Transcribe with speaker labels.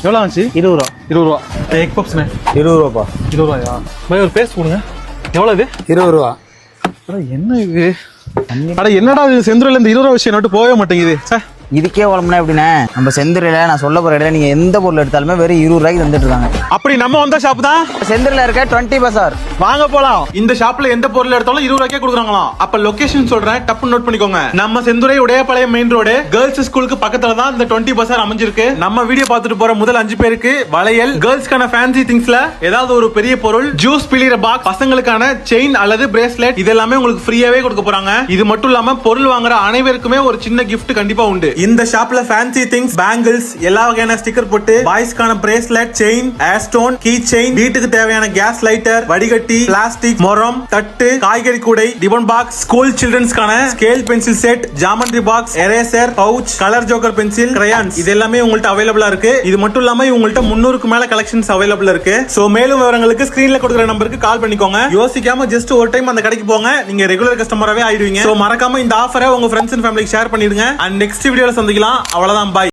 Speaker 1: எவ்வளோ ஆச்சு?
Speaker 2: 20 ரூபா.
Speaker 1: 20 ரூபா. எக் பப்ஸ்ண்ணே
Speaker 2: 20 ரூபாப்பா.
Speaker 1: 20 ரூபாயா? பாய் ஒரு பேஸ்ட் கொடுங்க. எவ்வளோ இது?
Speaker 2: 20 ரூபா.
Speaker 1: என்ன இது? அட என்னடா இது, செந்துறையில இந்த 20 ரூபா விஷயம் நட்டு போகவே மாட்டேங்குது.
Speaker 2: இதுக்கே உழம்புனா எப்படின்னா, நம்ம செந்துறையில நான் சொல்ல போற இடையில நீங்க எந்த பொருள் எடுத்தாலுமே வெறும் 20 ரூபாய்க்கு தந்துட்டு இருக்காங்க.
Speaker 1: அப்படி நம்ம வந்த ஷாப் தான்
Speaker 2: செந்துறையில இருக்க 20 பசார்.
Speaker 1: வாங்க போலாம். இந்த ஷாப்ல எந்த பொருள் எடுத்தாலும் 20 ரூபாய்க்கே கொடுக்குறாங்களாம். அப்ப லொகேஷன் சொல்றேன், டப்பு நோட் பண்ணிக்கோங்க. நம்ம செந்துறை உடையபாளையம் மெயின் ரோடு கேர்ள்ஸ் ஸ்கூலுக்கு பக்கத்துல தான் இந்த 20 பசார் அமைஞ்சிருக்கு. நம்ம வீடியோ பார்த்துட்டு போற முதல் 5 பேருக்கு வளையல், கேர்ள்ஸ்க்கான ஃபேன்சி திங்ஸ்ல ஏதாவது ஒரு பெரிய பொருள், ஜூஸ் பிளிற பாக்ஸ், பசங்களுக்கான செயின் அல்லது பிரேஸ்லெட் இதெல்லாமே உங்களுக்கு ஃப்ரீயாவே கொடுக்க போறாங்க. இது மட்டும் இல்லாம பொருள் வாங்குற அனைவருக்குமே ஒரு சின்ன கிஃப்ட் கண்டிப்பா உண்டு. இந்த ஷாப்ல ஃபேன்சி திங்ஸ், பேங்கிள்ஸ், எல்லா வகையான ஸ்டிக்கர் போட்டு பாய்ஸ்க்கான bracelet, chain, ear stone, key chain, வீட்டுக்கு தேவையான கேஸ் லைட்டர், வடிகட்டி, பிளாஸ்டிக், மொரம், தட்டு, காய்கறி கூடை, டிபன் பாக்ஸ், ஸ்கூல் சில்ட்ரன்ஸ்க்கான scale pencil set, geometry box, eraser, pouch, colour joker pencil, crayons இது எல்லாமே உங்கள்ட்ட அவைலபிளா இருக்கு. இது மட்டும் இல்லாம உங்கள்ட்ட 300க்கு மேல கலெக்ஷன்ஸ் அவைலபிள் இருக்கு. சோ மேலும் விவரங்களுக்கு ஸ்கிரீன்ல கொடுக்குற நம்பருக்கு கால் பண்ணிக்கோங்க. யோசிக்காம ஜஸ்ட் ஒரு டைம் அந்த கடைக்கு போங்க, நீங்க ரெகுலர் கஸ்டமராவே ஆயிடுவீங்க. சோ மறக்காம இந்த ஆஃபரை உங்க ஃப்ரெண்ட்ஸ் அண்ட் ஃபேமிலிக்கு ஷேர் பண்ணிடுங்க. அண்ட் நெக்ஸ்ட் வீடியோல சந்திக்கலாம். அவ்வளவுதான், பாய்.